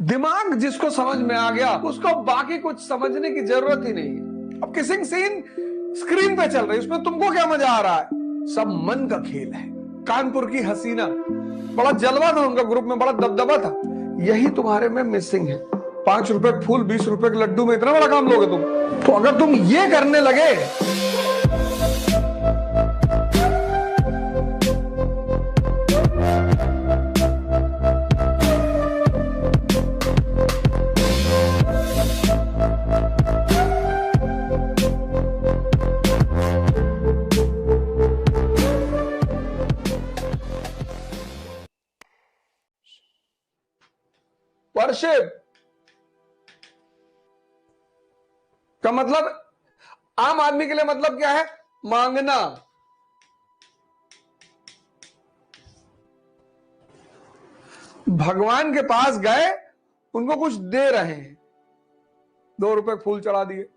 दिमाग जिसको समझ में आ गया उसको बाकी कुछ समझने की जरूरत ही नहीं है। अब किसिंग सीन स्क्रीन पे चल रही है, उसमें तुमको क्या मजा आ रहा है? सब मन का खेल है। कानपुर की हसीना, बड़ा जलवा था उनका, ग्रुप में बड़ा दबदबा था। यही तुम्हारे में मिसिंग है। 5 रुपए फूल 20 रुपए के लड्डू में इतना बड़ा काम लोगे तुम? तो अगर तुम ये करने लगे वर्शिप का मतलब आम आदमी के लिए मतलब क्या है? मांगना। भगवान के पास गए, उनको कुछ दे रहे हैं, 2 रुपए फूल चढ़ा दिए,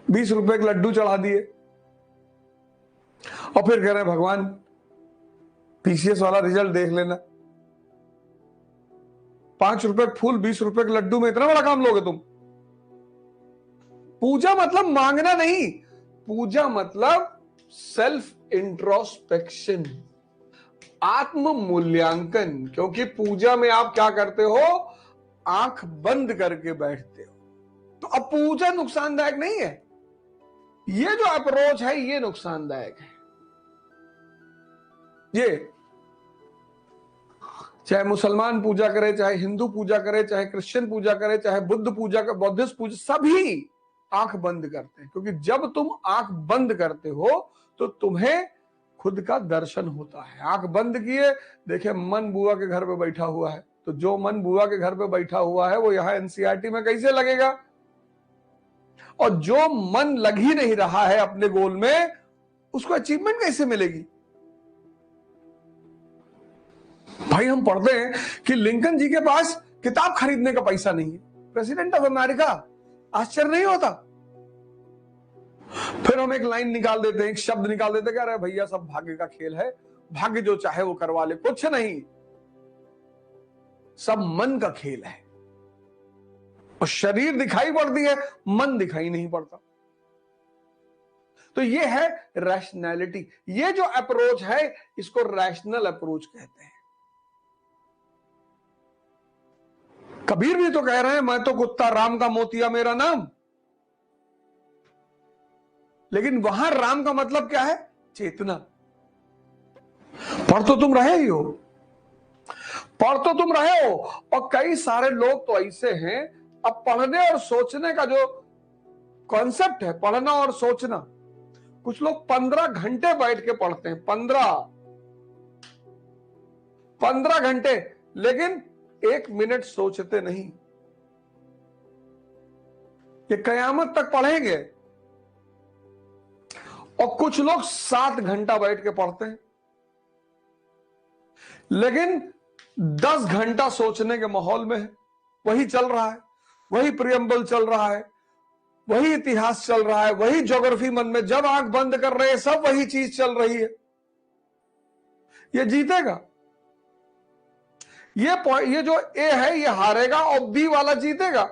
20 रुपए के लड्डू चढ़ा दिए, और फिर कह रहे हैं भगवान पीसीएस वाला रिजल्ट देख लेना। 5 रुपए फूल 20 रुपए के लड्डू में इतना बड़ा काम लोगे तुम? पूजा मतलब मांगना नहीं, पूजा मतलब सेल्फ इंट्रोस्पेक्शन, आत्म मूल्यांकन। क्योंकि पूजा में आप क्या करते हो? आंख बंद करके बैठते हो। तो अब पूजा नुकसानदायक नहीं है, ये जो अप्रोच है ये नुकसानदायक है। ये चाहे मुसलमान पूजा करे, चाहे हिंदू पूजा करे, चाहे क्रिश्चियन पूजा करे, चाहे बुद्ध पूजा का, बौद्धिस्ट पूजा, सभी आंख बंद करते हैं। क्योंकि जब तुम आंख बंद करते हो तो तुम्हें खुद का दर्शन होता है। आंख बंद किए, देखे मन बुआ के घर पे बैठा हुआ है, तो जो मन बुआ के घर पे बैठा हुआ है वो यहां एनसीईआरटी में कैसे लगेगा? और जो मन लग ही नहीं रहा है अपने गोल में, उसको अचीवमेंट कैसे मिलेगी? भाई हम पढ़ते हैं कि लिंकन जी के पास किताब खरीदने का पैसा नहीं है, प्रेसिडेंट ऑफ अमेरिका। आश्चर्य नहीं होता? फिर हम एक लाइन निकाल देते हैं, एक शब्द निकाल देते हैं, कह रहे भैया सब भाग्य का खेल है, भाग्य जो चाहे वो करवा ले। कुछ नहीं, सब मन का खेल है। और शरीर दिखाई पड़ती है, मन दिखाई नहीं पड़ता। तो ये है रैशनैलिटी। ये जो अप्रोच है इसको रैशनल अप्रोच कहते हैं। कबीर भी तो कह रहे हैं, मैं तो कुत्ता राम का मोतिया मेरा नाम। लेकिन वहां राम का मतलब क्या है? चेतना। पढ़ तो तुम रहे ही हो, पढ़ तो तुम रहे हो। और कई सारे लोग तो ऐसे हैं, अब पढ़ने और सोचने का जो कॉन्सेप्ट है, पढ़ना और सोचना, कुछ लोग 15 घंटे बैठ के पढ़ते हैं, 15 घंटे, लेकिन 1 मिनट सोचते नहीं। ये कयामत तक पढ़ेंगे। और कुछ लोग 7 घंटा बैठ के पढ़ते हैं, लेकिन 10 घंटा सोचने के माहौल में है। वही चल रहा है, वही प्रियम्बल चल रहा है, वही इतिहास चल रहा है, वही ज्योग्राफी मन में जब आंख बंद कर रहे हैं सब वही चीज चल रही है। ये जीतेगा? ये जो ए है ये हारेगा और बी वाला जीतेगा,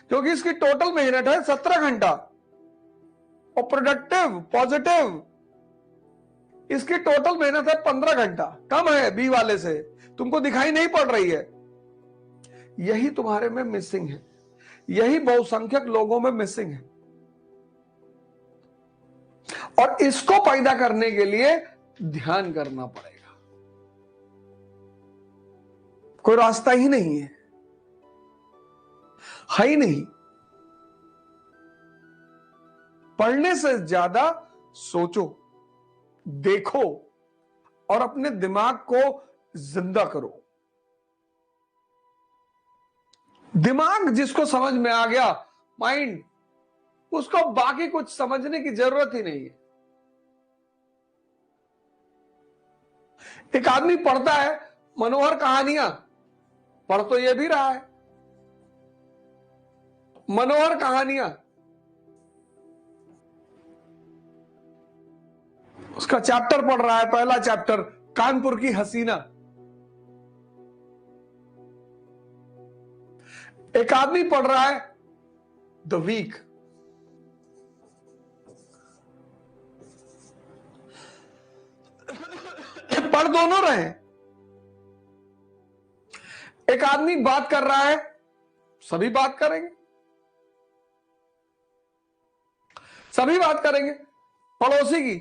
क्योंकि इसकी टोटल मेहनत है 17 घंटा, और प्रोडक्टिव पॉजिटिव इसकी टोटल मेहनत है 15 घंटा। कम है बी वाले से, तुमको दिखाई नहीं पड़ रही है। यही तुम्हारे में मिसिंग है, यही बहुसंख्यक लोगों में मिसिंग है। और इसको पैदा करने के लिए ध्यान करना पड़ेगा, कोई रास्ता ही नहीं है ही नहीं। पढ़ने से ज्यादा सोचो, देखो और अपने दिमाग को जिंदा करो। दिमाग जिसको समझ में आ गया, माइंड, उसको बाकी कुछ समझने की जरूरत ही नहीं है। एक आदमी पढ़ता है मनोहर कहानियां, पढ़ तो ये भी रहा है मनोहर कहानियां, उसका चैप्टर पढ़ रहा है, पहला चैप्टर कानपुर की हसीना। एक आदमी पढ़ रहा है द वीक, पढ़ दोनों रहे। एक आदमी बात कर रहा है, सभी बात करेंगे, सभी बात करेंगे। पड़ोसी की,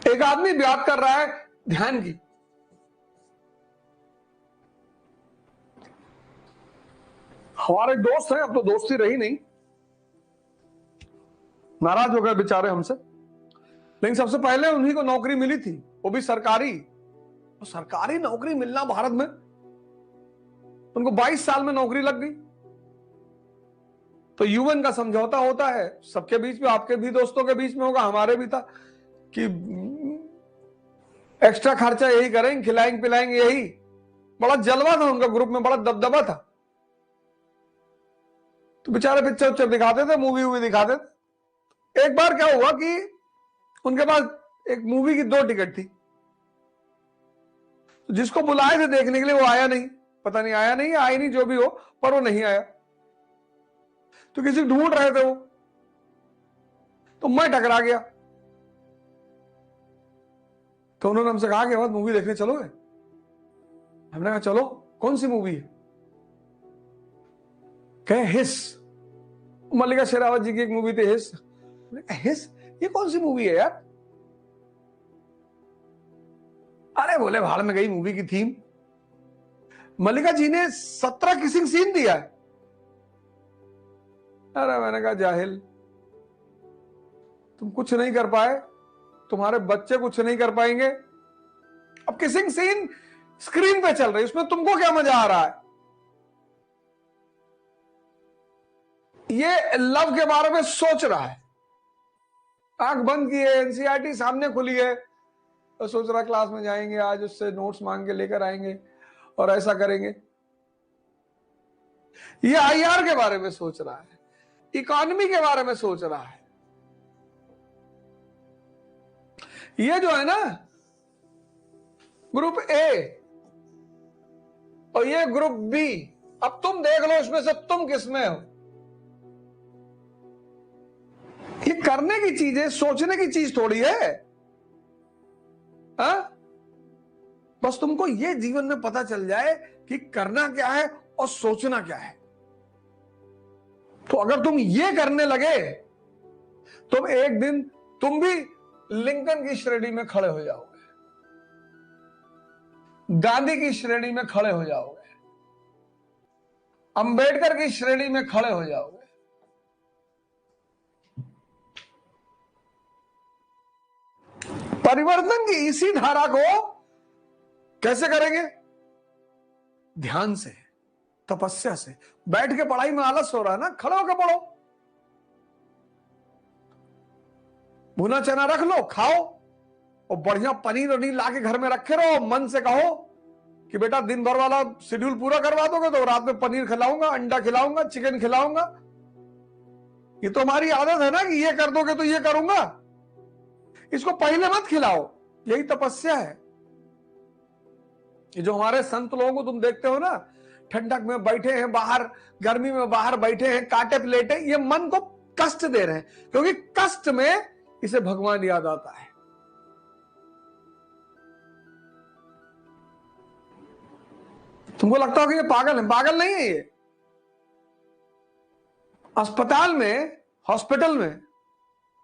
एक आदमी बात कर रहा है ध्यान की। हमारे दोस्त हैं, अब तो दोस्ती रही नहीं, नाराज हो गए बेचारे हमसे, लेकिन सबसे पहले उन्हीं को नौकरी मिली थी, वो भी सरकारी। तो सरकारी नौकरी मिलना भारत में, उनको 22 साल में नौकरी लग गई। तो यूएन का समझौता होता है सबके बीच में, आपके भी दोस्तों के बीच में होगा, हमारे भी था कि एक्स्ट्रा खर्चा यही करेंगे, खिलाएंगे पिलाएंगे, यही बड़ा जलवा था उनका, ग्रुप में बड़ा दबदबा था। तो बेचारे पिक्चर उच्चर दिखाते थे, मूवी वूवी दिखाते थे। एक बार क्या हुआ कि उनके पास एक मूवी की 2 टिकट थी, तो जिसको बुलाए थे देखने के लिए वो आया नहीं, पता नहीं आया नहीं, आई नहीं, जो भी हो, पर वो नहीं आया। तो किसी ढूंढ रहे थे वो, तो मैं टकरा गया। तो उन्होंने हमसे कहा कि बाद मूवी देखने चलोगे? हमने कहा चलो। कौन सी मूवी है? कहे हिस, मल्लिका शेरावत जी की एक मूवी थी हिस। हिस ये कौन सी मूवी है यार? अरे बोले भाड़ में गई मूवी की थीम, मल्लिका जी ने 17 किसिंग सीन दिया है। अरे मैंने कहा जाहिल, तुम कुछ नहीं कर पाए, तुम्हारे बच्चे कुछ नहीं कर पाएंगे। अब किसिंग सीन स्क्रीन पे चल रही, उसमें तुमको क्या मजा आ रहा है? ये लव के बारे में सोच रहा है, आंख बंद की है, एनसीईआरटी सामने खुली है, तो सोच रहा क्लास में जाएंगे, आज उससे नोट्स मांग के लेकर आएंगे और ऐसा करेंगे। ये आईआर के बारे में सोच रहा है, इकोनॉमी के बारे में सोच रहा है। ये जो है ना ग्रुप ए और ये ग्रुप बी, अब तुम देख लो इसमें से तुम किसमें हो। ये करने की चीज है, सोचने की चीज थोड़ी है। हा? बस तुमको ये जीवन में पता चल जाए कि करना क्या है और सोचना क्या है। तो अगर तुम ये करने लगे तो एक दिन तुम भी लिंकन की श्रेणी में खड़े हो जाओगे, गांधी की श्रेणी में खड़े हो जाओगे, अंबेडकर की श्रेणी में खड़े हो जाओगे। परिवर्तन की इसी धारा को कैसे करेंगे? ध्यान से, तपस्या से। बैठ के पढ़ाई में आलस हो रहा है ना, खड़े होकर पढ़ो। भुना चना रख लो, खाओ, और बढ़िया पनीर वनीर लाके घर में रखे रहो। मन से कहो कि बेटा दिन भर वाला शेड्यूल पूरा करवा दोगे तो रात में पनीर खिलाऊंगा, अंडा खिलाऊंगा, चिकन खिलाऊंगा। ये तो हमारी आदत है ना कि ये कर दोगे तो ये करूंगा। इसको पहले मत खिलाओ, यही तपस्या है। ये जो हमारे संत लोगों को तुम देखते हो ना, ठंडक में बैठे हैं बाहर, गर्मी में बाहर बैठे हैं, काटे प्लेटे, ये मन को कष्ट दे रहे हैं, क्योंकि कष्ट में इसे भगवान याद आता है। तुमको लगता हो कि ये पागल है, पागल नहीं है ये। अस्पताल में, हॉस्पिटल में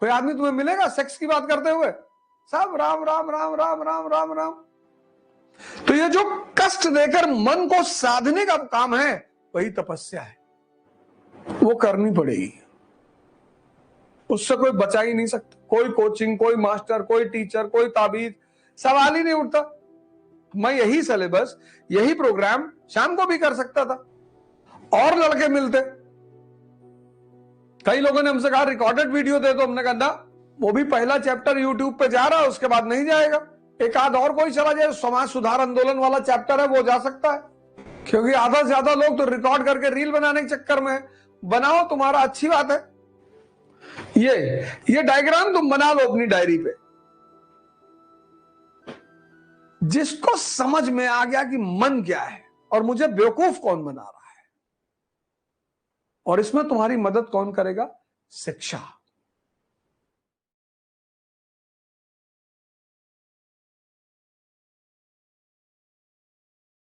कोई आदमी तुम्हें मिलेगा सेक्स की बात करते हुए? सब राम राम राम राम राम राम राम। तो ये जो कष्ट देकर मन को साधने का काम है, वही तपस्या है। वो करनी पड़ेगी, उससे कोई बचा ही नहीं सकता। कोई कोचिंग, कोई मास्टर, कोई टीचर, कोई ताबीज, सवाल ही नहीं उठता। मैं यही सिलेबस, यही प्रोग्राम शाम को भी कर सकता था, और लड़के मिलते। कई लोगों ने हमसे कहा रिकॉर्डेड वीडियो दे दो, हमने कहा ना, वो भी पहला चैप्टर यूट्यूब पे जा रहा है, उसके बाद नहीं जाएगा। एक आध और कोई चला जाए, समाज सुधार आंदोलन वाला चैप्टर है, वो जा सकता है, क्योंकि आधा से ज्यादा लोग तो रिकॉर्ड करके रील बनाने के चक्कर में है। बनाओ, तुम्हारा अच्छी बात है। ये डायग्राम तुम बना लो अपनी डायरी पे, जिसको समझ में आ गया कि मन क्या है और मुझे बेवकूफ कौन बना रहा है, और इसमें तुम्हारी मदद कौन करेगा? शिक्षा।